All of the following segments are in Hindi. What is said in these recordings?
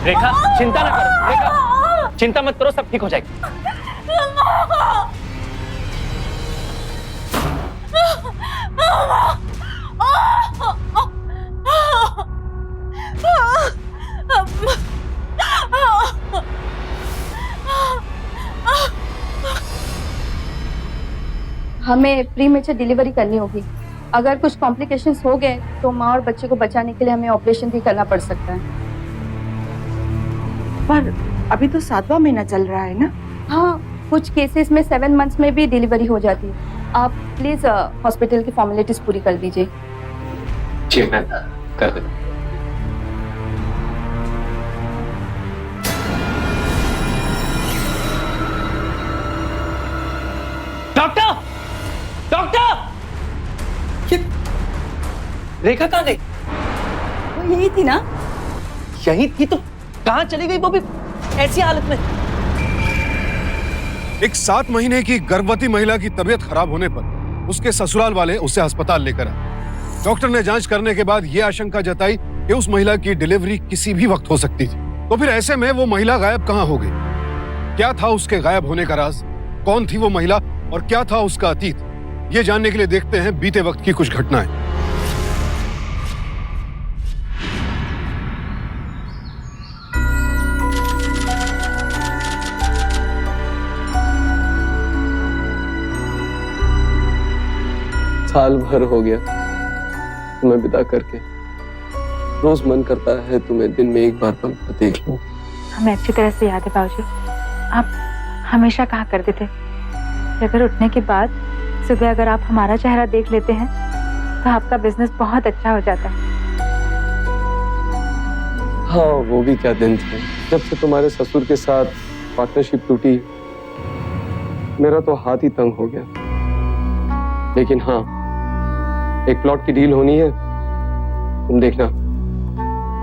रेखा चिंता ना करो, रेखा चिंता मत करो, सब ठीक हो जाएगी। हमें प्री मेचर डिलीवरी करनी होगी। अगर कुछ कॉम्प्लिकेशंस हो गए तो माँ और बच्चे को बचाने के लिए हमें ऑपरेशन भी करना पड़ सकता है। पर अभी तो 7वां महीना चल रहा है ना? हाँ, कुछ केसेस में 7 मंथ्स में भी डिलीवरी हो जाती है। आप प्लीज हॉस्पिटल की फॉर्मेलिटीज पूरी कर दीजिए। जी मैं कर देता हूँ। डॉक्टर, डॉक्टर, रेखा कहाँ गई? वो यही थी ना? यही थी तो कहाँ चली गई वो भी ऐसी हालत में? एक 7 महीने की गर्भवती महिला की तबीयत खराब होने पर उसके ससुराल वाले उसे अस्पताल लेकर आए। डॉक्टर ने जांच करने के बाद यह आशंका जताई कि उस महिला की डिलीवरी किसी भी वक्त हो सकती थी। तो फिर ऐसे में वो महिला गायब कहाँ हो गई? क्या था उसके गायब होने का राज? कौन थी वो महिला और क्या था उसका अतीत? ये जानने के लिए देखते हैं बीते वक्त की कुछ घटनाएं। साल भर हो गया तुम्हें विदा करके। रोज मन करता है तुम्हें दिन में एक बार पल पर देख लूं। हमें अच्छी तरह से याद है बाबूजी, आप हमेशा कहा करते थे कि अगर उठने के बाद सुबह अगर आप हमारा चेहरा देख लेते हैं तो आपका बिजनेस बहुत अच्छा हो जाता है। हाँ, वो भी क्या दिन थे जब से तुम्हारे ससुर के साथ पार्टनरशिप टूटी। मेरा तो हाथ ही तंग हो गया। लेकिन हाँ, एक प्लॉट की डील होनी है, तुम देखना।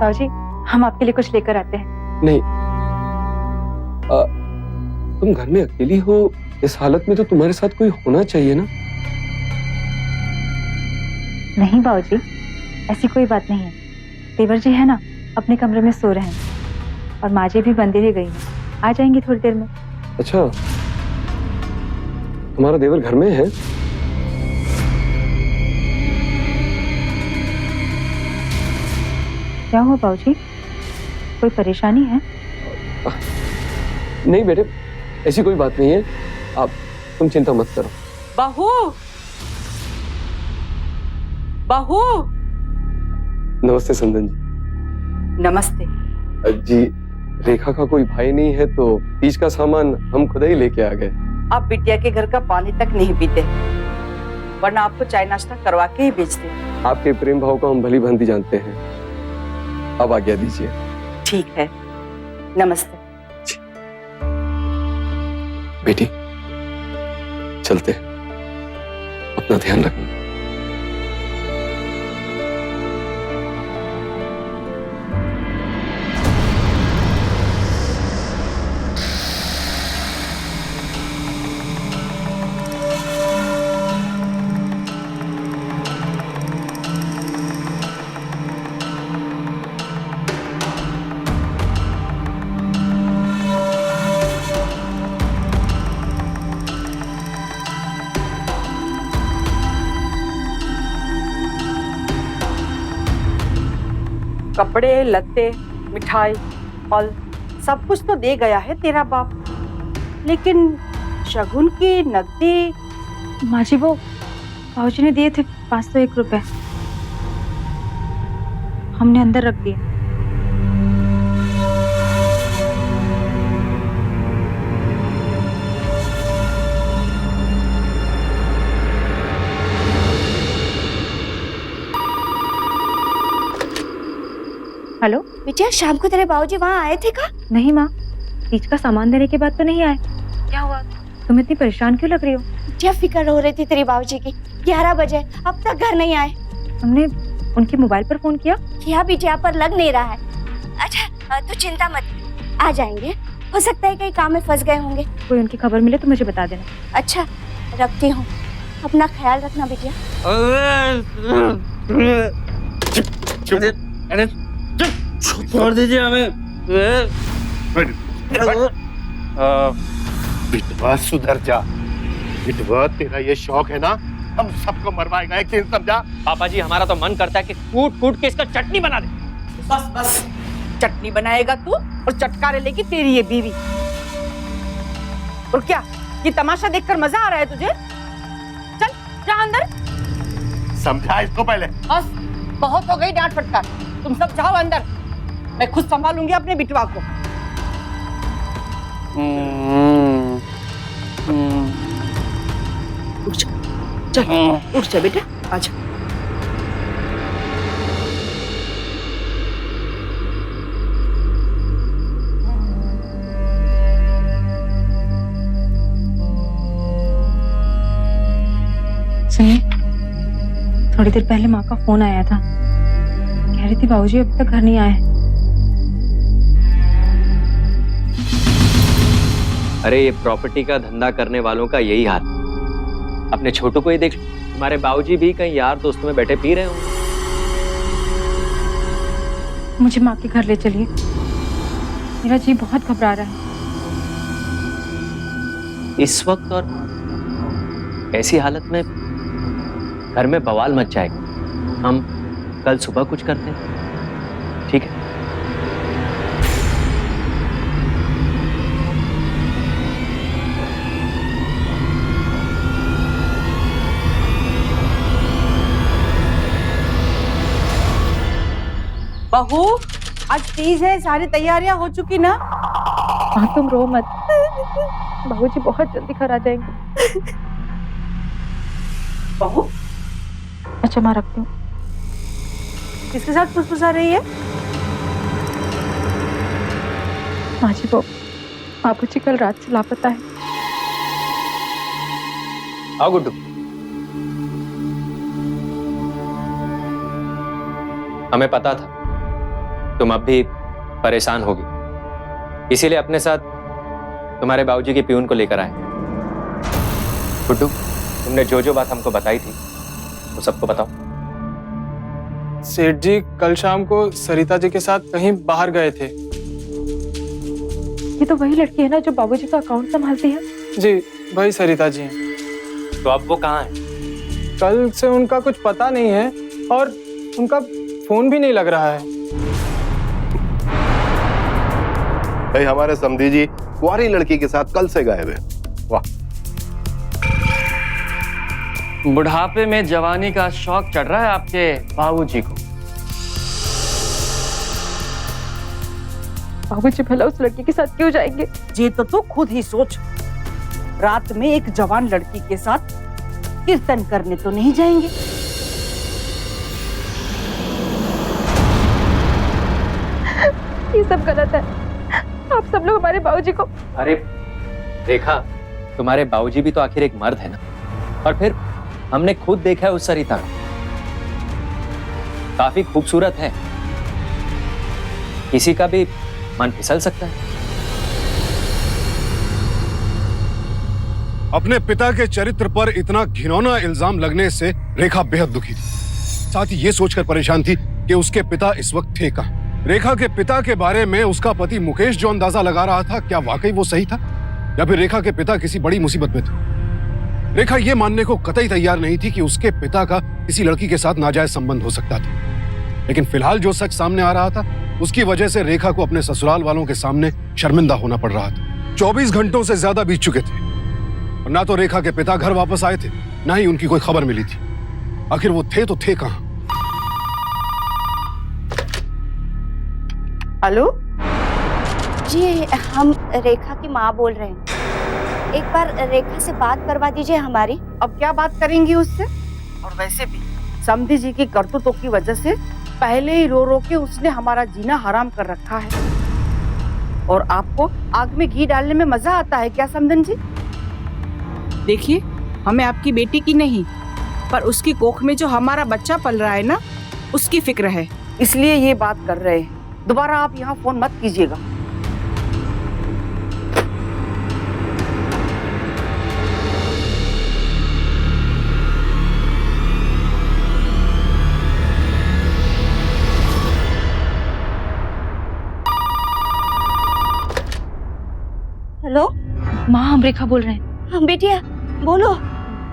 बाबूजी, हम आपके लिए कुछ लेकर आते हैं। नहीं, तुम घर में अकेली हो, इस हालत में तो तुम्हारे साथ कोई होना चाहिए ना? नहीं बाबूजी, ऐसी कोई बात नहीं है। देवर जी है ना, अपने कमरे में सो रहे हैं और माँ जी भी मंदिर गई है, आ जाएंगी थोड़ी देर में। अच्छा, तुम्हारा देवर घर में है? क्या हुआ बाबूजी, कोई परेशानी है? नहीं बेटे, ऐसी कोई बात नहीं है। तुम चिंता मत करो। बहू, बहू। नमस्ते संदन जी। नमस्ते। जी, रेखा का कोई भाई नहीं है तो बीच का सामान हम खुद ही लेके आ गए। आप बिटिया के घर का पानी तक नहीं पीते, वरना आपको चाय नाश्ता करवा के ही भेजते। आपके प्रेम भाव को हम भली भांति जानते हैं। अब आज्ञा दीजिए। ठीक है, नमस्ते। बेटी, चलते हैं। अपना ध्यान रखना। कपड़े लत्ते, मिठाई, फल सब कुछ तो दे गया है तेरा बाप, लेकिन शगुन की नकदी। माँ जी, वो बाबूजी ने दिए थे 501 रुपए, हमने अंदर रख दिए। हेलो बिटिया, शाम को तेरे बाबूजी वहाँ आए थे का? नहीं माँ, बीच का सामान देने के बाद तो नहीं आए। क्या हुआ, तुम इतनी परेशान क्यों लग रही हो? बिटिया, फिक्र हो रही थी तेरे बाबूजी की। 11 बजे अब तक घर नहीं आए। हमने उनके मोबाइल पर फोन किया बिटिया, पर लग नहीं रहा है। अच्छा तू चिंता मत, आ जाएंगे। हो सकता है कहीं काम में फंस गए होंगे। कोई उनकी खबर मिले तो मुझे बता देना। अच्छा, रखती हूँ, अपना ख्याल रखना बिटिया। छोड़ दीजिए हमें, बिटवा सुधर जा। बिटवा तेरा ये शौक है ना, हम सबको मरवाएगा एक दिन, समझा? पापा जी हमारा तो मन करता है कि कूट कूट के इसका चटनी बना दे। बस बस, चटनी बनाएगा तू और चटकारे लेगी तेरी ये बीवी। और क्या ये तमाशा देखकर मजा आ रहा है तुझे? चल जा अंदर। समझा इसको पहले। बस बहुत हो गई डांट फटकार, तुम सब जाओ अंदर, मैं खुद संभालूंगी अपने बिटवा को। उठ जा, चल उठ जा बेटा, आजा। सुनिए, थोड़ी देर पहले माँ का फोन आया था, कह रही थी बाबूजी अभी तक घर नहीं आए। अरे ये प्रॉपर्टी का धंधा करने वालों का यही हाल। अपने छोटू को ही देख लो, हमारे बाबूजी भी कहीं यार दोस्तों में बैठे पी रहे होंगे। मुझे माँ के घर ले चलिए, मेरा जी बहुत घबरा रहा है। इस वक्त और ऐसी हालत में घर में बवाल मच जाएगा। हम कल सुबह कुछ करते हैं, ठीक है? बहू, आज तीज है, सारी तैयारियां हो चुकी ना? माँ तुम रो मत, बाबूजी बहुत जल्दी घर आ जाएंगे। बहू, अच्छा माँ रखती हूँ। किसके साथ फुसफुसा रही है? माँ जी वो बाबूजी कल रात से लापता है। आओ गुड्डू। हमें पता था तुम अब भी परेशान होगी, इसीलिए अपने साथ तुम्हारे बाबूजी के पियून को लेकर आए। गुड्डू, तुमने जो जो बात हमको बताई थी वो सबको बताओ। सेठ जी कल शाम को सरिता जी के साथ कहीं बाहर गए थे। ये तो वही लड़की है ना जो बाबूजी का अकाउंट संभालती है? जी वही सरिता जी हैं। तो अब वो कहाँ है? कल से उनका कुछ पता नहीं है और उनका फोन भी नहीं लग रहा है। भाई हमारे समधी जी कुंवारी लड़की के साथ कल से गायब है। वाह, बुढ़ापे में जवानी का शौक चढ़ रहा है आपके बाबूजी को। बाबूजी भला उस लड़की के साथ क्यों जाएंगे? ये तो तू खुद ही सोच, रात में एक जवान लड़की के साथ कीर्तन करने तो नहीं जाएंगे। ये सब गलत है, आप सब लोग हमारे बाबूजी को। अरे रेखा, तुम्हारे बाबूजी भी तो आखिर एक मर्द है ना, और फिर हमने खुद देखा है उस सरिता को, काफी खूबसूरत है, किसी का भी मन फिसल सकता है। अपने पिता के चरित्र पर इतना घिनौना इल्जाम लगने से रेखा बेहद दुखी थी। साथ ही ये सोचकर परेशान थी कि उसके पिता इस वक्त थे कहां। रेखा के पिता के बारे में उसका पति मुकेश जो अंदाजा लगा रहा था, क्या वाकई वो सही था, या फिर रेखा के पिता किसी बड़ी मुसीबत में थे? रेखा ये मानने को कतई तैयार नहीं थी कि उसके पिता का किसी लड़की के साथ नाजायज संबंध हो सकता था। लेकिन फिलहाल जो सच सामने आ रहा था, उसकी वजह से रेखा को अपने ससुराल वालों के सामने शर्मिंदा होना पड़ रहा था। 24 घंटों से ज्यादा बीत चुके थे और ना तो रेखा के पिता घर वापस आए थे, ना ही उनकी कोई खबर मिली थी। आखिर वो थे तो थे कहां? हेलो जी, हम रेखा की माँ बोल रहे हैं। एक बार रेखा से बात करवा दीजिए हमारी। अब क्या बात करेंगी उससे? और वैसे भी समधी जी की करतूतों की वजह से पहले ही रो रो के उसने हमारा जीना हराम कर रखा है। और आपको आग में घी डालने में मजा आता है क्या समधन जी? देखिए, हमें आपकी बेटी की नहीं, पर उसकी कोख में जो हमारा बच्चा पल रहा है ना, उसकी फिक्र है, इसलिए ये बात कर रहे हैं। दोबारा आप यहाँ फोन मत कीजिएगा। माँ हम रेखा बोल रहे हैं। हाँ बेटिया बोलो।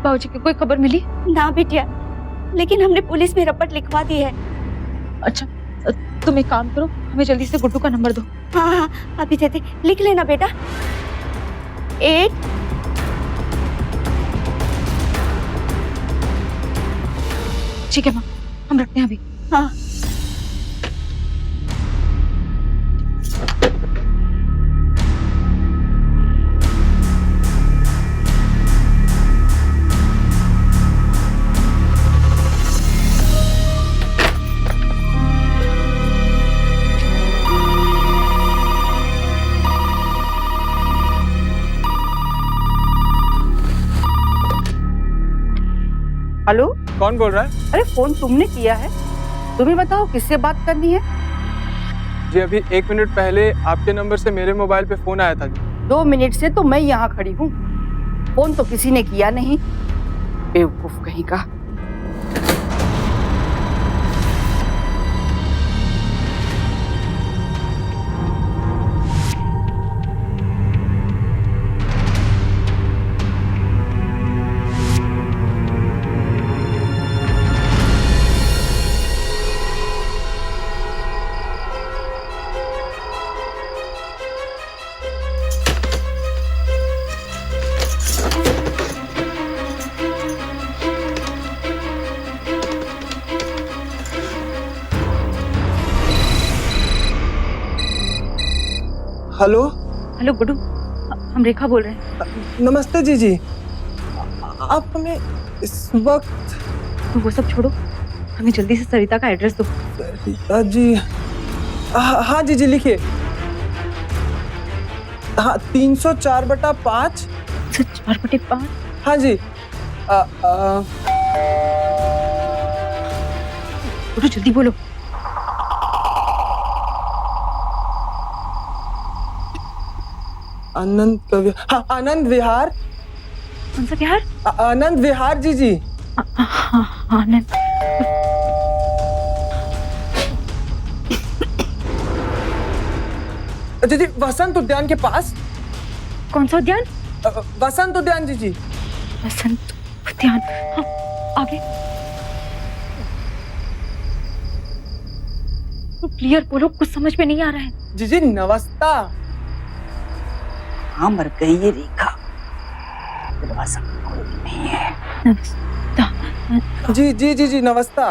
बाबूजी की कोई खबर मिली? ना बेटिया, लेकिन हमने पुलिस में रपट लिखवा दी है। अच्छा तुम एक काम करो, हमें जल्दी से गुड्डू का नंबर दो। हाँ हाँ अभी देते, लिख लेना बेटा। 8 ठीक है माँ, हम रखते हैं अभी। हाँ हेलो, कौन बोल रहा है? अरे फोन तुमने किया है, तुम्हें बताओ किससे बात करनी है? जी अभी 1 मिनट पहले आपके नंबर से मेरे मोबाइल पे फोन आया था जी। 2 मिनट से तो मैं यहाँ खड़ी हूँ, फोन तो किसी ने किया नहीं। बेवकूफ कहीं का। हेलो। हेलो गुड्डू, हम रेखा बोल रहे हैं। नमस्ते जीजी, आप हमें इस वक्त। तो वो सब छोड़ो, हमें जल्दी से सरिता का एड्रेस दो। जी हाँ जीजी लिखिए। हाँ 304/5। 4/5। हाँ जी। गुड्डू जल्दी बोलो। आनंद का हाँ आनंद विहार। कौन सा विहार? आनंद विहार जीजी। आनंद। जीजी वसंत उद्यान के पास। कौन सा उद्यान? वसंत उद्यान जीजी। वसंत उद्यान। हाँ आगे। तो क्लियर बोलो, कुछ समझ में नहीं आ रहा है। जीजी नमस्ता। हाँ मर गई ये रेखा, दरवाजा नहीं है। नमस्ता। जी जी जी जी नमस्ता।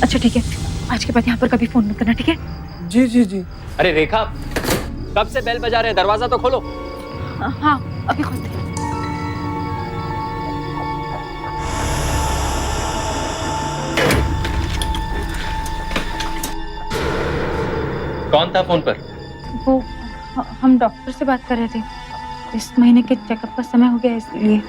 अच्छा ठीक है, आज के बाद यहाँ पर कभी फोन मत करना, ठीक है? जी जी जी। अरे रेखा, कब से बेल बजा रहे हैं, दरवाजा तो खोलो। हाँ अभी खोलते हैं। कौन था फोन पर? वो हम डॉक्टर से बात कर रहे थे, इस महीने के चेकअप का समय हो गया इसलिए।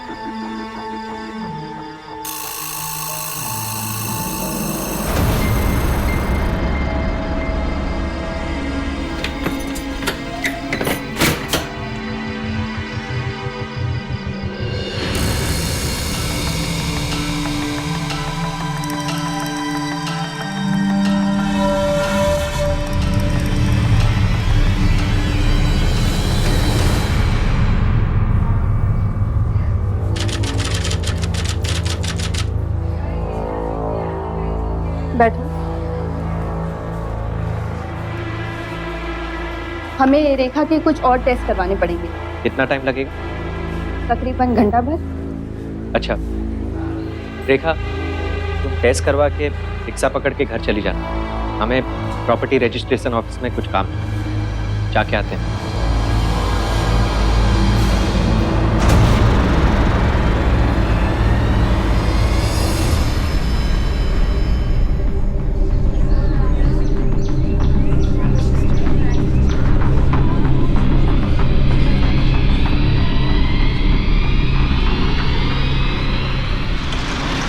बैठो। हमें रेखा के कुछ और टेस्ट करवाने पड़ेंगे। कितना टाइम लगेगा? तकरीबन घंटा भर। अच्छा रेखा, तुम टेस्ट करवा के रिक्शा पकड़ के घर चली जाना, हमें प्रॉपर्टी रजिस्ट्रेशन ऑफिस में कुछ काम है, जाके आते हैं।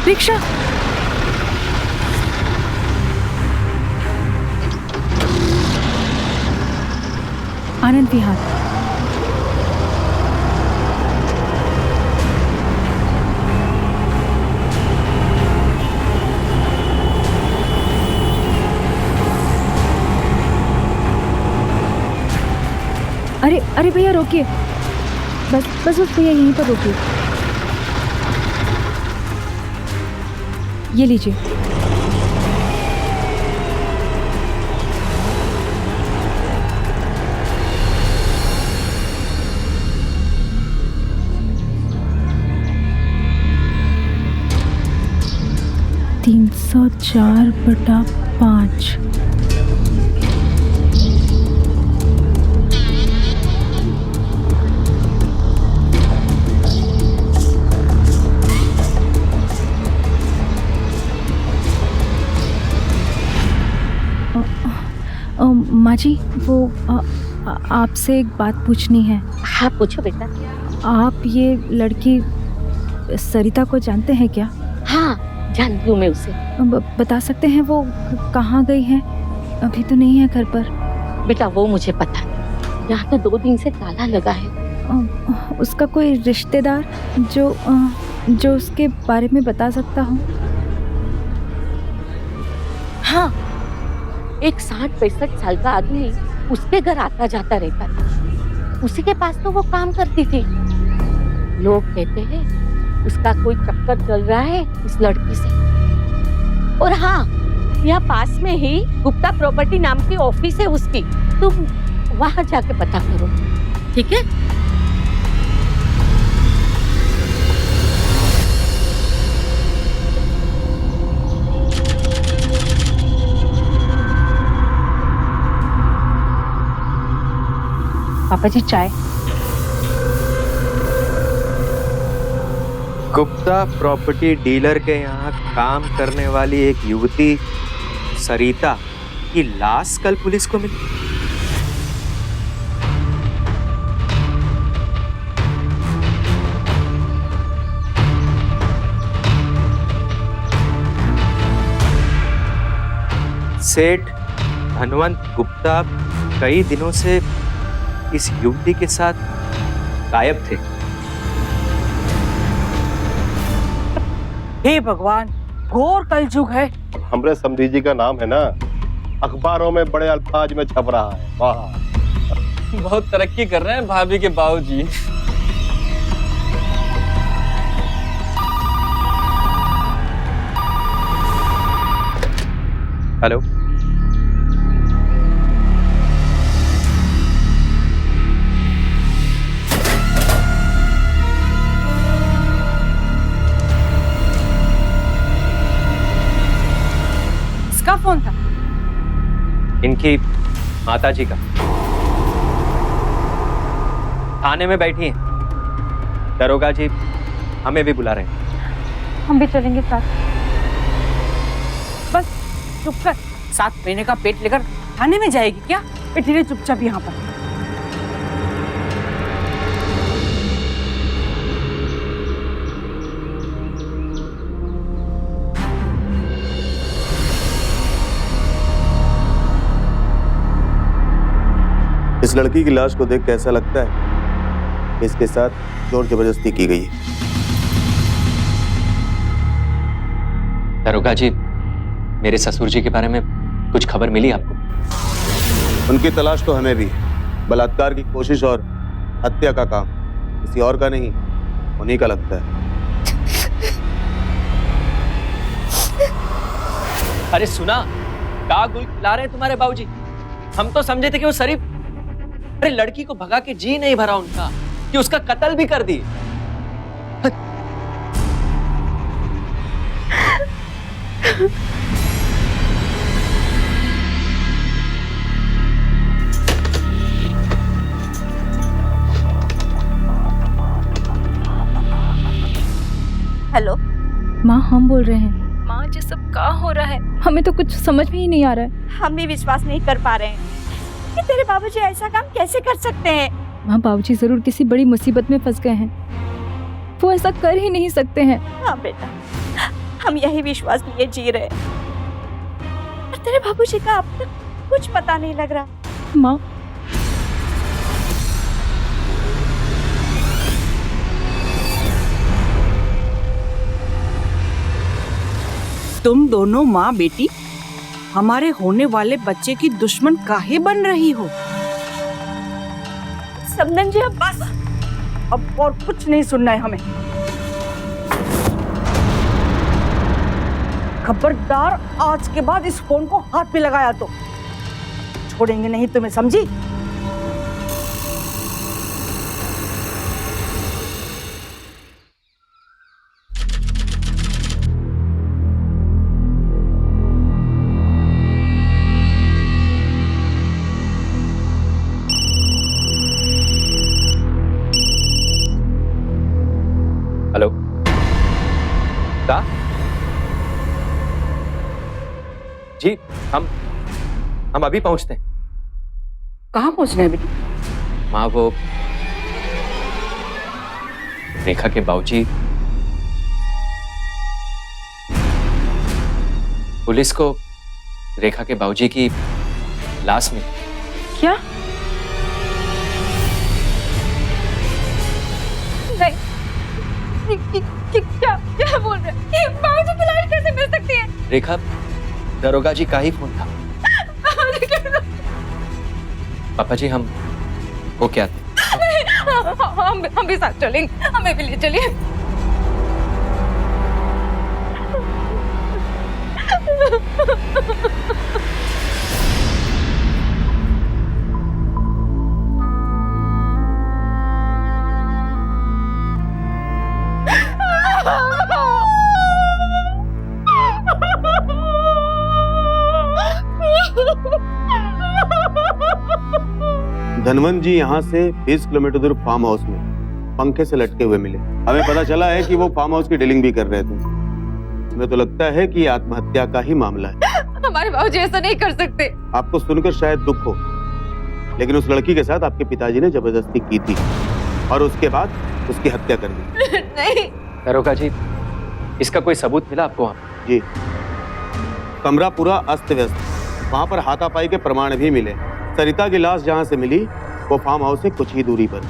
रिक्शा। आनंद विहार। अरे भैया रोकिए, बस बस उस भैया यहीं पर रोकिए। ये लीजिए। $304/5। माँ जी, वो आपसे एक बात पूछनी है। हाँ पूछो बेटा। आप ये लड़की सरिता को जानते हैं क्या? हाँ जानती हूँ मैं उसे। बता सकते हैं वो कहाँ गई है? अभी तो नहीं है घर पर। बेटा वो मुझे पता नहीं, यहाँ तो 2 दिन से ताला लगा है। उसका कोई रिश्तेदार जो उसके बारे में बता सकता हो? हाँ, एक 60-65 साल का आदमी उसके घर आता जाता रहता था। उसी के पास तो वो काम करती थी। लोग कहते हैं उसका कोई चक्कर चल रहा है इस लड़की से। और हाँ, यहाँ पास में ही गुप्ता प्रॉपर्टी नाम की ऑफिस है उसकी, तुम वहां जाके पता करो, ठीक है? पापा जी चाय। गुप्ता प्रॉपर्टी डीलर के यहाँ काम करने वाली एक युवती सरिता की लाश कल पुलिस को मिली। सेठ धनवंत गुप्ता कई दिनों से इस युवती के साथ गायब थे। हे भगवान, घोर कलयुग है। हमरे समधी जी का नाम है ना, अखबारों में बड़े अल्फाज में छप रहा है। वाह, बहुत तरक्की कर रहे हैं भाभी के बाबूजी। हेलो, किसका फोन था? इनकी माता जी का। थाने में बैठी हैं। दरोगा जी हमें भी बुला रहे हैं। हम भी चलेंगे साथ। बस चुप कर। 7 महीने का पेट लेकर थाने में जाएगी क्या? बैठी रहे चुपचाप यहाँ पर। इस लड़की की लाश को देख कैसा लगता है? इसके साथ जोर जबरदस्ती की गई है। दरोगा जी, मेरे ससुर जी के बारे में कुछ खबर मिली आपको? उनकी तलाश तो हमें भी है। बलात्कार की कोशिश और हत्या का काम किसी और का नहीं, उन्हीं का लगता है। अरे सुना, का गुल खिला रहे हैं तुम्हारे बाबूजी। हम तो समझे थे कि वो शरीफ, अरे लड़की को भगा के जी नहीं भरा उनका कि उसका कत्ल भी कर दी। हेलो माँ, हम बोल रहे हैं। माँ, ये सब क्या हो रहा है? हमें तो कुछ समझ में ही नहीं आ रहा है। हम भी विश्वास नहीं कर पा रहे हैं कि तेरे बाबूजी ऐसा काम कैसे कर सकते हैं। माँ, बाबूजी जरूर किसी बड़ी मुसीबत में फंस गए हैं। वो ऐसा कर ही नहीं सकते हैं। हाँ बेटा, हम यही विश्वास लिए जी रहे हैं। और तेरे बाबूजी का अब तक कुछ पता नहीं लग रहा। माँ, तुम दोनों माँ बेटी हमारे होने वाले बच्चे की दुश्मन काहे बन रही हो? समधन जी, अब बस, अब और कुछ नहीं सुनना है हमें। खबरदार आज के बाद इस फोन को हाथ में लगाया तो छोड़ेंगे नहीं तुम्हें, समझी? हेलो, का जी, हम अभी पहुंचते हैं। कहाँ पहुंचना है बेटी? माँ, वो रेखा के बाबूजी पुलिस को रेखा के बाबूजी की लाश में। क्या? क्या क्या बोल रहे हैं? बाबूजी की लाश कैसे मिल सकती है? रेखा, दरोगा जी का ही फोन था। पापा जी, हम वो क्या थे? हम भी साथ चलेंगे, हमें भी ले चलिए। धनवंत जी यहाँ से 20 किलोमीटर दूर फार्म हाउस में पंखे से लटके हुए मिले। हमें पता चला है कि वो फार्म हाउस की डीलिंग भी कर रहे थे। हमें तो लगता है कि आत्महत्या का ही मामला है। हमारे बाबूजी ऐसा नहीं कर सकते। आपको सुनकर शायद दुख हो, लेकिन उस लड़की के साथ आपके पिताजी ने जबरदस्ती की थी और उसके बाद उसकी हत्या कर दी। नहीं। दरोगा जी, इसका कोई सबूत मिला आपको? वहाँ जी, कमरा पूरा अस्त व्यस्त, वहाँ पर हाथापाई के प्रमाण भी मिले। सरिता की लाश जहाँ से मिली वो फार्म हाउस से कुछ ही दूरी पर।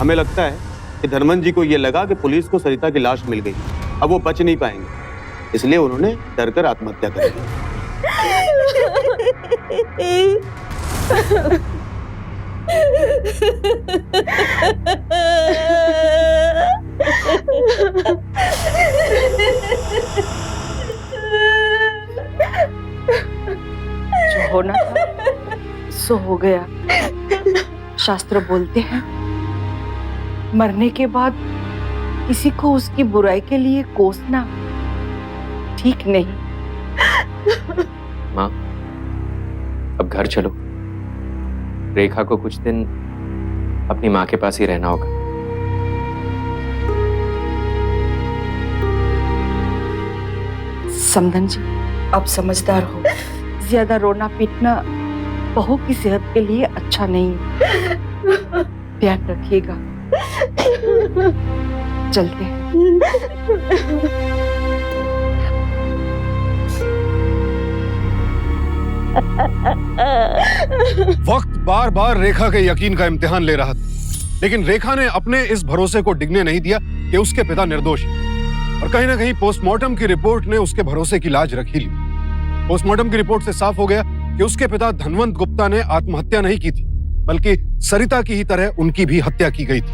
हमें लगता है कि धनवंत जी को ये लगा कि पुलिस को सरिता की लाश मिल गई, अब वो बच नहीं पाएंगे, इसलिए उन्होंने डरकर आत्महत्या कर ली। जो होना था सो हो गया। शास्त्र बोलते हैं मरने के बाद किसी को उसकी बुराई के लिए कोसना ठीक नहीं। माँ, अब घर चलो। रेखा को कुछ दिन अपनी माँ के पास ही रहना होगा। समधन जी, आप समझदार हो, ज्यादा रोना पीटना बहू की सेहत के लिए अच्छा नहीं है। ध्यान रखिएगा। चलते हैं। वक्त बार बार रेखा के यकीन का इम्तिहान ले रहा था, लेकिन रेखा ने अपने इस भरोसे को डिगने नहीं दिया कि उसके पिता निर्दोष हैं। और कहीं ना कहीं पोस्टमार्टम की रिपोर्ट ने उसके भरोसे की लाज रख ही ली। पोस्टमार्टम की रिपोर्ट से साफ हो गया कि उसके पिता धनवंत गुप्ता ने आत्महत्या नहीं की थी, बल्कि सरिता की ही तरह उनकी भी हत्या की गई थी।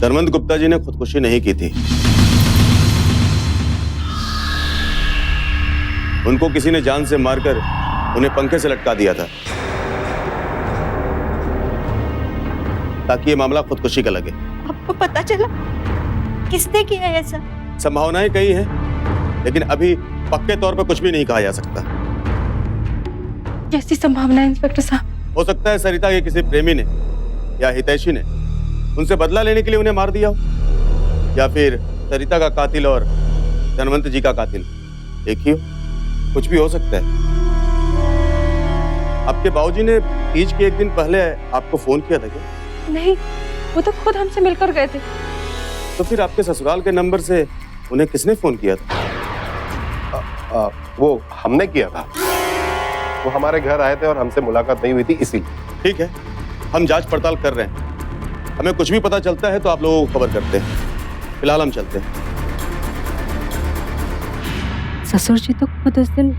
धनवंत गुप्ता जी ने खुदकुशी नहीं की थी, उनको किसी ने जान से मारकर उन्हें पंखे से लटका दिया था ताकि ये मामला खुदकुशी का लगे। आपको पता चला किसने किया ऐसा? संभावनाएं कई हैं, लेकिन अभी पक्के तौर पर कुछ भी नहीं कहा जा सकता। कैसी संभावना है इंस्पेक्टर साहब? हो सकता है सरिता के किसी प्रेमी ने या हितैषी ने उनसे बदला लेने के लिए उन्हें मार दिया हो, या फिर सरिता का कातिल और धनवंत जी का कातिल एक ही हो। कुछ भी हो सकता है। आपके बाबूजी ने तीज के एक दिन पहले आपको फोन किया था क्या? नहीं, वो तो खुद हमसे मिलकर गए थे। तो फिर आपके ससुराल के नंबर से उन्हें किसने फोन किया था? वो हमने किया था। वो हमारे घर आए थे और हमसे मुलाकात नहीं हुई थी, इसीलिए। ठीक है, हम जांच पड़ताल कर रहे हैं। हमें कुछ भी पता चलता है तो आप लोगों को खबर करते हैं। फिलहाल हम चलते हैं। ससुर जी तो खुद उस दिन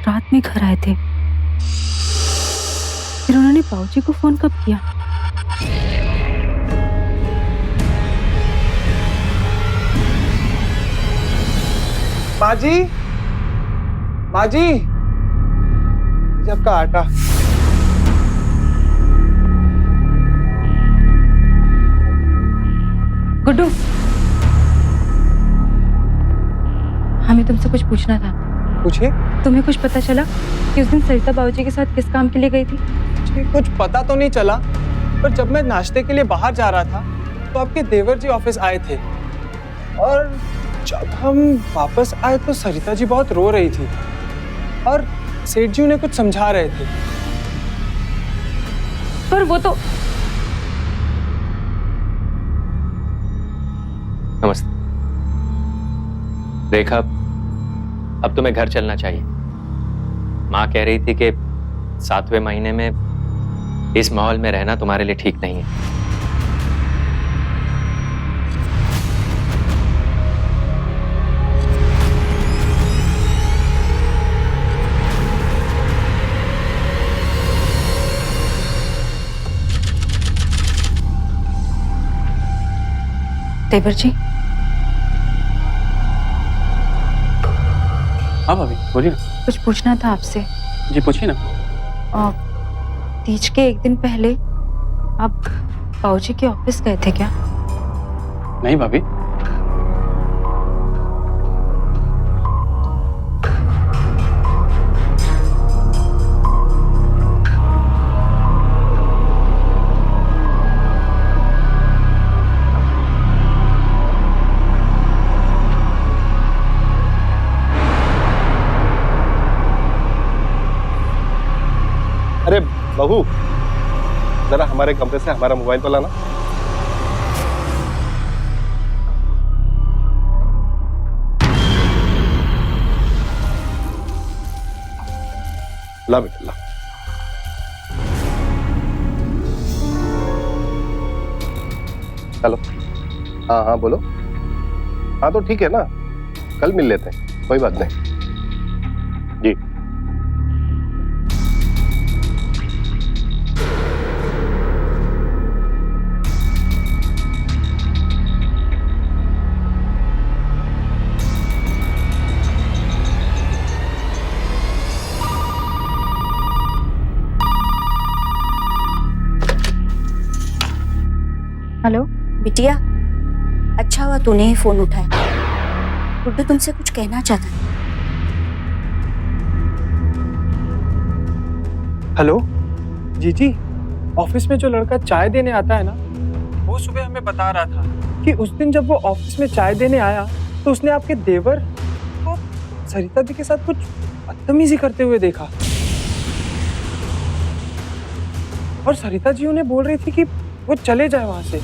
रात में घर आए थे, फिर उन्होंने आपने बाबूजी को फोन कब किया? माजी, माजी, जब का आटा। गुड्डू, हमें तुमसे कुछ पूछना था। पूछिए। तुम्हें कुछ पता चला कि उस दिन सरिता बाबूजी के साथ किस काम के लिए गई थी? जी कुछ पता तो नहीं चला, पर जब मैं नाश्ते के लिए बाहर जा रहा था तो आपके देवर जी ऑफिस आए थे, और जब हम वापस आए तो सरिता जी बहुत रो रही थी और सेठ जी उन्हें कुछ समझा रहे थे। पर वो तो नमस्ते रेखा, अब तुम्हें घर चलना चाहिए। माँ कह रही थी कि 7वें महीने में इस माहौल में रहना तुम्हारे लिए ठीक नहीं है। देवर जी। हाँ भाभी बोलिए ना। कुछ पूछना था आपसे। जी पूछिए ना। तीज के एक दिन पहले आप बाबूजी के ऑफिस गए थे क्या? नहीं भाभी। अरे बहू, जरा हमारे कमरे से हमारा मोबाइल तो लाना। ला बेटा ला। हेलो, हाँ हाँ बोलो। हाँ तो ठीक है ना, कल मिल लेते हैं, कोई बात नहीं। जी हेलो बिटिया, अच्छा हुआ तूने ही फोन उठाया। गुड्डू तुमसे कुछ कहना चाहता है। हेलो जीजी, ऑफिस में जो लड़का चाय देने आता है ना, वो सुबह हमें बता रहा था कि उस दिन जब वो ऑफिस में चाय देने आया तो उसने आपके देवर को सरिता दी के साथ कुछ बदतमीजी करते हुए देखा, और सरिता जी उन्हें बोल रही थी कि वो चले जाए वहां से।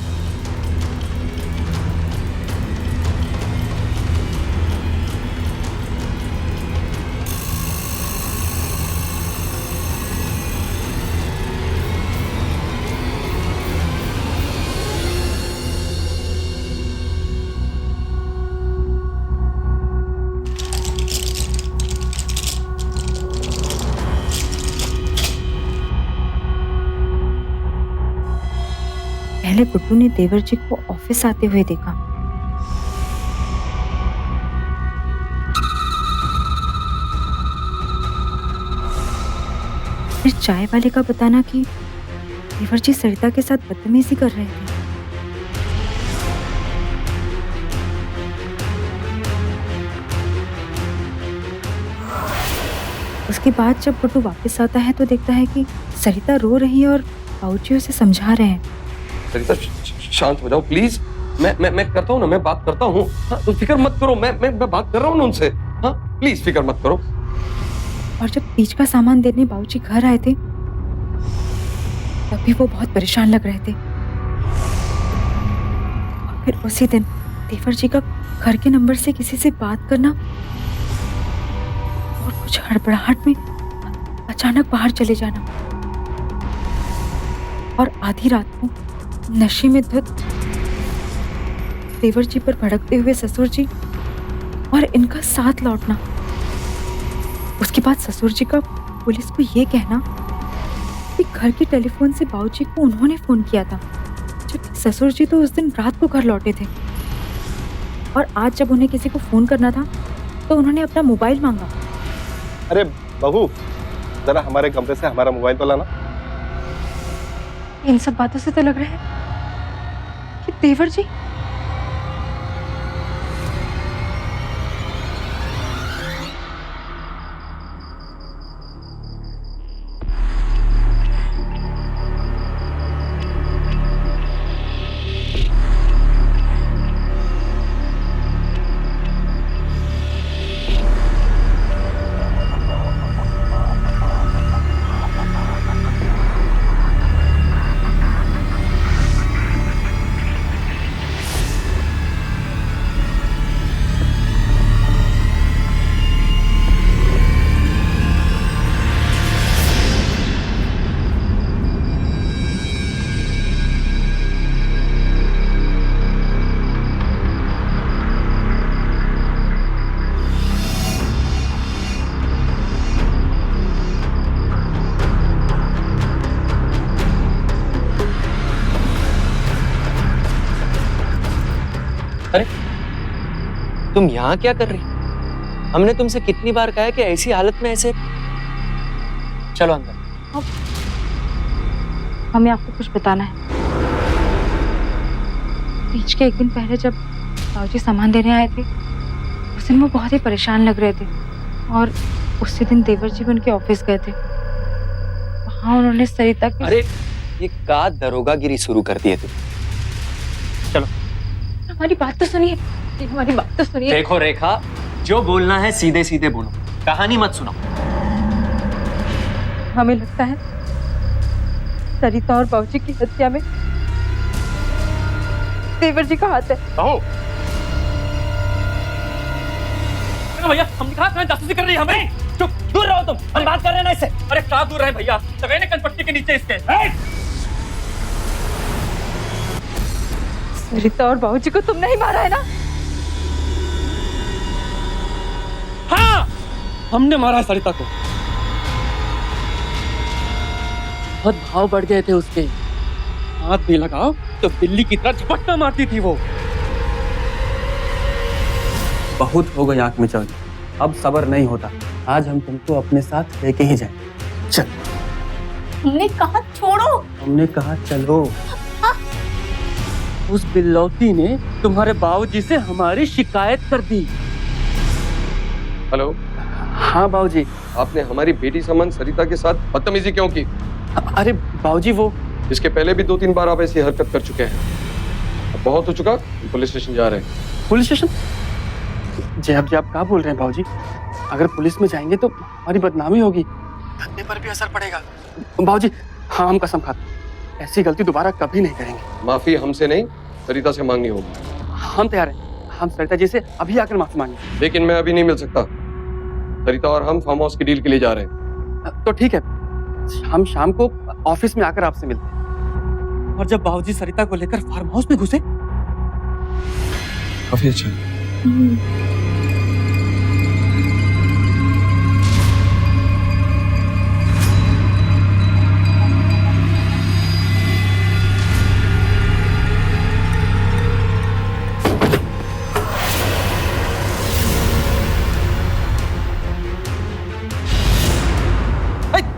पहले गुड्डू ने देवर जी को ऑफिस आते हुए देखा, फिर चाय वाले का बताना कि देवर जी सरिता के साथ बदतमीजी कर रहे थे। उसके बाद जब गुड्डू वापस आता है तो देखता है कि सरिता रो रही है और बाबूजी उसे समझा रहे हैं। सरिता शांत हो जाओ प्लीज। मैं करता हूँ ना, मैं बात करता हूँ। हाँ, तो फिक्र मत करो, मैं बात कर रहा हूँ ना उनसे। हाँ प्लीज फिक्र मत करो। और जब तीज का सामान देने बाबूजी घर आए थे तभी वो बहुत परेशान लग रहे थे, और फिर उसी दिन देवर जी का घर के नंबर से किसी से बात करना और कुछ हड़बड़ाहट में अचानक बाहर चले जाना, और आधी रात को नशे में धुत देवर जी पर भड़कते हुए ससुर जी और इनका साथ लौटना। उसके बाद ससुर जी का पुलिस को ये कहना कि घर के टेलीफोन से बाबूजी को उन्होंने फोन किया था, जबकि ससुर जी तो उस दिन रात को घर लौटे थे। और आज जब उन्हें किसी को फोन करना था तो उन्होंने अपना मोबाइल मांगा। अरे बहू, जरा हमारे कमरे से हमारा मोबाइल तो लाना। इन सब बातों से तो लग रहा है कि देवर जी तुम यहाँ क्या कर रही? हमने तुमसे कितनी बार कहा है कि ऐसी हालत में ऐसे। चलो अंदर। हमें आपको कुछ बताना है। बीच के एक दिन पहले जब बाबूजी सामान देने आए थे, उस दिन वो बहुत ही परेशान लग रहे थे और उसी दिन देवर जी भी उनके ऑफिस गए थे। वहाँ उन्होंने सरिता की। अरे ये का दरोगागिरी शुरू कर दी है तुम। चलो हमारी बात तो सुनिए, हमारी बात तो सुनिए। देखो रेखा, जो बोलना है सीधे सीधे बोलो, कहानी मत सुनाओ। हमें लगता है सरिता और बाबूजी की हत्या में देवर जी का हाथ है। बहू, भैया हम कहाँ जासूसी कर रही है हमें? चुप, दूर रहो तुम, हम बात कर रहे हैं ना इससे। अरे क्या दूर रहे भैया, तवे ने कनपट्टी के नीचे इसके। सरिता और बाबूजी को तुमने ही मारा है ना? हाँ, हमने मारा है सरिता को। बहुत भाव बढ़ गए थे उसके, हाथ भी लगाओ तो बिल्ली की तरह झपट्टा मारती थी वो। बहुत हो गई आंख में चल, अब सब्र नहीं होता। आज हम तुमको अपने साथ लेके ही जाए। चल। हमने कहा छोड़ो। हमने कहा चलो। उस बिल्लौती ने तुम्हारे बाबूजी से हमारी शिकायत कर दी। हेलो, हाँ बाबूजी। आपने हमारी बेटी समान सरिता के साथ बदतमीजी क्यों की? अरे बाबूजी वो इसके पहले भी 2-3 बार आप ऐसी हरकत कर चुके हैं। अब बहुत हो चुका, पुलिस स्टेशन जा रहे हैं। Police station? जी आप क्या बोल रहे हैं बाबूजी? अगर पुलिस में जाएंगे तो हमारी बदनामी होगी, धंधे पर भी असर पड़ेगा। बाबूजी हाँ, हम कसम खाते ऐसी गलती दोबारा कभी नहीं करेंगे। माफी हमसे नहीं, सरिता से मांगनी होगी। हम तैयार हैं, हम सरिता जी से अभी आकर माफी मांगेंगे। लेकिन मैं अभी नहीं मिल सकता। सरिता और हम फार्म हाउस की डील के लिए जा रहे हैं। तो ठीक है, हम शाम को ऑफिस में आकर आपसे मिलते हैं। और जब बाबूजी सरिता को लेकर फार्म हाउस में घुसे, काफी अच्छा।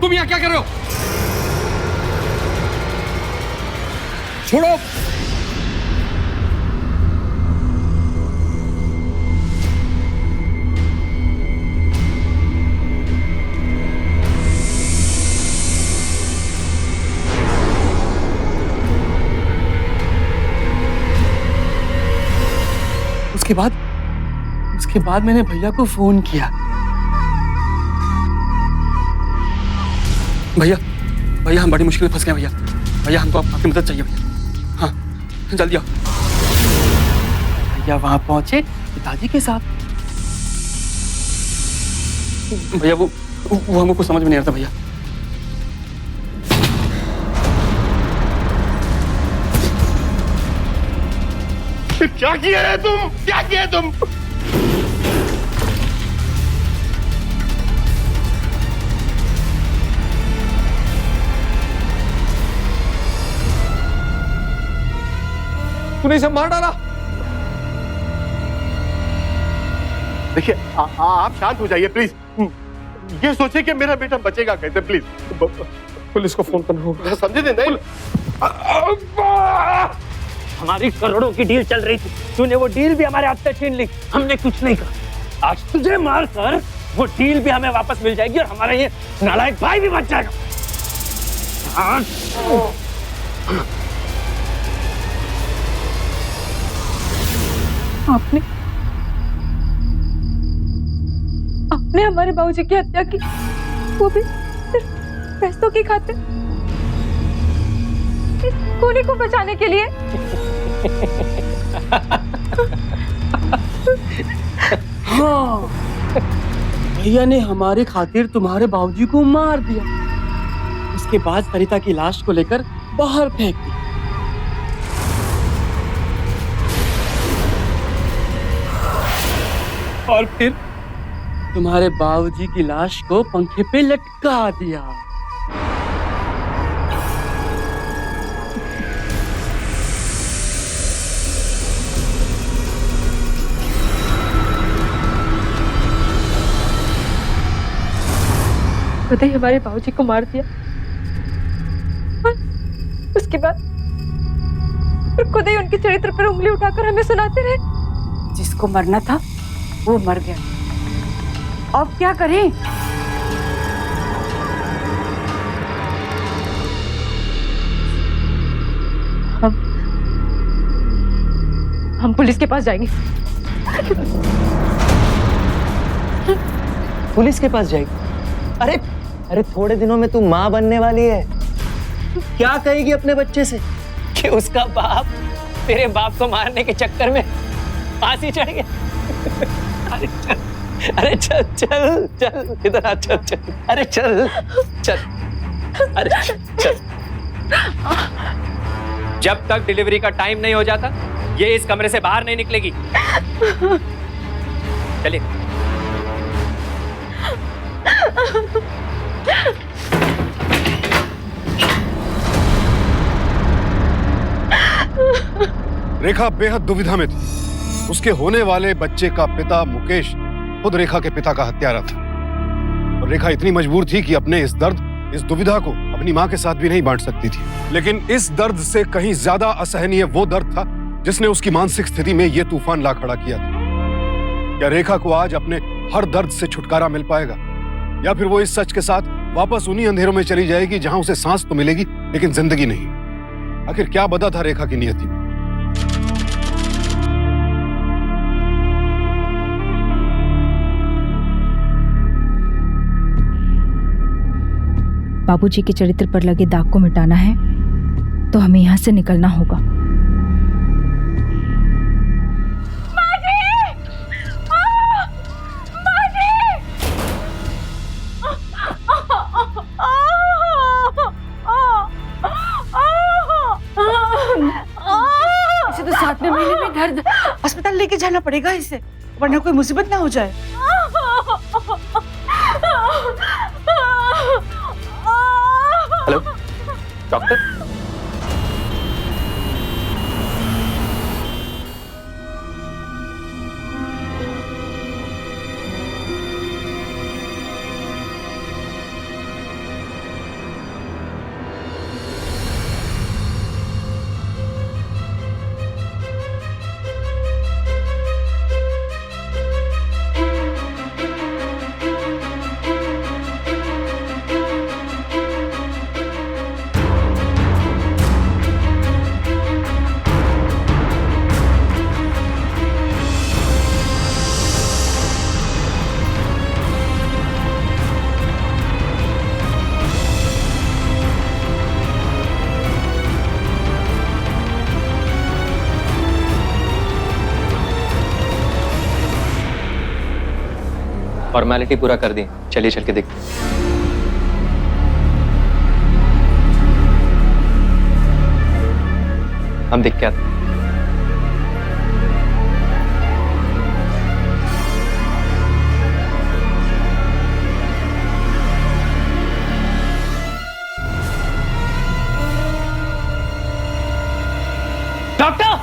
तुम यहाँ क्या कर रहे हो? छोड़ो। उसके बाद मैंने भैया को फोन किया। भैया हम बड़ी मुश्किल में फंस गए। भैया हमको आपकी मदद चाहिए भैया। हाँ जल्दी आओ। भैया वहां पहुंचे पिताजी के साथ। भैया वो हमको कुछ समझ में नहीं आता भैया। क्या किया है तुम? क्या किया है तुम? तूने इसे मार डाला। देखिए आप शांत हो जाइए प्लीज। ये सोचिए कि मेरा बेटा बचेगा कैसे, प्लीज। पुलिस को फोन करना होगा। समझे नहीं? हमारी करोड़ों की डील चल रही थी, तूने वो डील भी हमारे हाथ से छीन ली। हमने कुछ नहीं कहा। आज तुझे मार कर वो डील भी हमें वापस मिल जाएगी और हमारा ये नालायक भाई भी बच जाएगा। आपने हमारे बाबूजी की हत्या की, वो भी सिर्फ पैसों की खातिर, इस खूनी को बचाने के लिए। हाँ, भैया ने हमारी खातिर तुम्हारे बाबूजी को मार दिया। उसके बाद सरिता की लाश को लेकर बाहर फेंक दी। और फिर तुम्हारे बाबूजी की लाश को पंखे पे लटका दिया। खुद ही हमारे बाबूजी को मार दिया और उसके बाद फिर खुद ही उनके चरित्र पर उंगली उठाकर हमें सुनाते रहे। जिसको मरना था वो मर गया, अब क्या करें? हम पुलिस के पास जाएंगे। पुलिस के पास जाएगी? अरे थोड़े दिनों में तू माँ बनने वाली है। तू क्या कहेगी अपने बच्चे से कि उसका बाप तेरे बाप को मारने के चक्कर में फांसी चढ़ गया? अरे चल चल चल इधर आ, चल चल, अरे चल चल, अरे चल। जब तक डिलीवरी का टाइम नहीं हो जाता ये इस कमरे से बाहर नहीं निकलेगी। चलिए। रेखा बेहद दुविधा में थी। उसके होने वाले बच्चे का पिता मुकेश खुद रेखा के पिता का हत्यारा था और रेखा इतनी मजबूर थी कि अपने इस दर्द, इस दुविधा को अपनी मां के साथ भी नहीं बांट सकती थी। लेकिन इस दर्द से कहीं ज्यादा असहनीय वो दर्द था जिसने उसकी मानसिक स्थिति में यह तूफान ला खड़ा किया था। क्या रेखा को आज अपने हर दर्द से छुटकारा मिल पाएगा या फिर वो इस सच के साथ वापस उन्हीं अंधेरों में चली जाएगी जहां उसे सांस तो मिलेगी लेकिन जिंदगी नहीं? आखिर क्या बता था रेखा की नियति में? बाबूजी के चरित्र पर लगे दाग को मिटाना है तो हमें यहाँ से निकलना होगा। इसे तो 7वें महीने में दर्द अस्पताल लेके जाना पड़ेगा इसे, वरना कोई मुसीबत ना हो जाए। Hello doctor. फॉर्मेलिटी पूरा कर दी, चलिए चल के देखते हैं। हम देख के आते हैं। डॉक्टर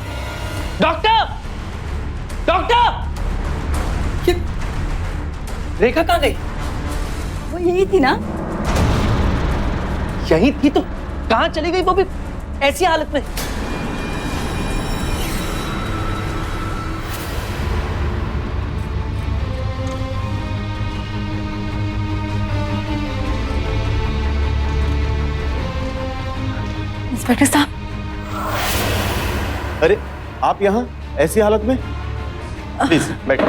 डॉक्टर, डॉक्टर, ये रेखा कहाँ गई? वो यही थी ना। यही थी तो कहाँ चली गई, वो भी ऐसी हालत में? इंस्पेक्टर साहब, अरे आप यहाँ ऐसी हालत में? प्लीज बैठिए।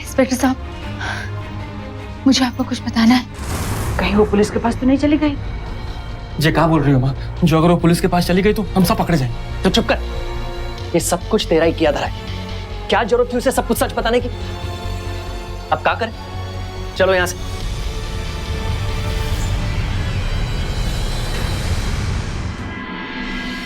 इंस्पेक्टर साहब, मुझे आपको कुछ बताना है। कहीं वो पुलिस के पास तो नहीं चली गई? ये क्या बोल रही हो माँ? जो अगर वो पुलिस के पास चली गई तो हम सब पकड़े जाएं। तो चुप कर, ये सब कुछ तेरा ही किया धरा है। क्या जरूरत थी उसे सब कुछ सच बताने की? अब क्या करें? चलो यहाँ से।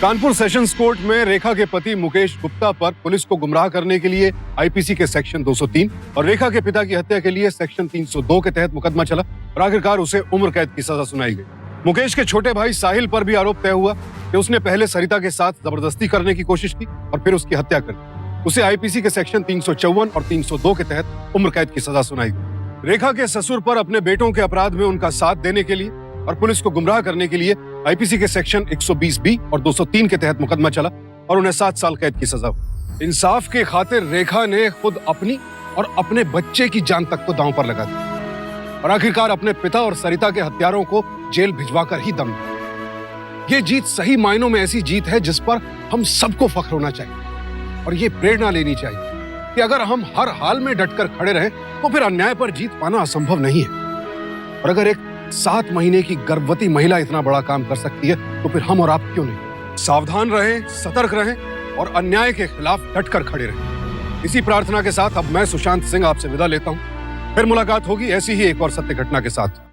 कानपुर सेशंस कोर्ट में रेखा के पति मुकेश गुप्ता पर पुलिस को गुमराह करने के लिए आईपीसी के सेक्शन 203 और रेखा के पिता की हत्या के लिए सेक्शन 302 के तहत मुकदमा चला और आखिरकार उसे उम्र कैद की सजा सुनाई गई। मुकेश के छोटे भाई साहिल पर भी आरोप तय हुआ कि उसने पहले सरिता के साथ जबरदस्ती करने की कोशिश की और फिर उसकी हत्या कर दी। उसे आईपीसी के सेक्शन 354 और 302 के तहत उम्र कैद की सजा सुनाई गई। रेखा के ससुर पर अपने बेटों के अपराध में उनका साथ देने के लिए और पुलिस को गुमराह करने के लिए आईपीसी के सेक्शन 120B और 203 के तहत मुकदमा चला और उन्हें 7 साल कैद की सजा हुई। इंसाफ के खातिर रेखा ने खुद अपनी और अपने बच्चे की जान तक को दांव पर लगा दी और आखिरकार अपने पिता और सरिता के हत्यारों को जेल भिजवाकर ही दम दिया। ये जीत सही मायनों में ऐसी जीत है जिस पर हम सबको फख्र होना चाहिए और ये प्रेरणा लेनी चाहिए कि अगर हम हर हाल में डटकर खड़े रहें तो फिर अन्याय पर जीत पाना असंभव नहीं है। और अगर एक 7 महीने की गर्भवती महिला इतना बड़ा काम कर सकती है तो फिर हम और आप क्यों नहीं? सावधान रहें, सतर्क रहें और अन्याय के खिलाफ डटकर खड़े रहें। इसी प्रार्थना के साथ अब मैं सुशांत सिंह आपसे विदा लेता हूं। फिर मुलाकात होगी ऐसी ही एक और सत्य घटना के साथ।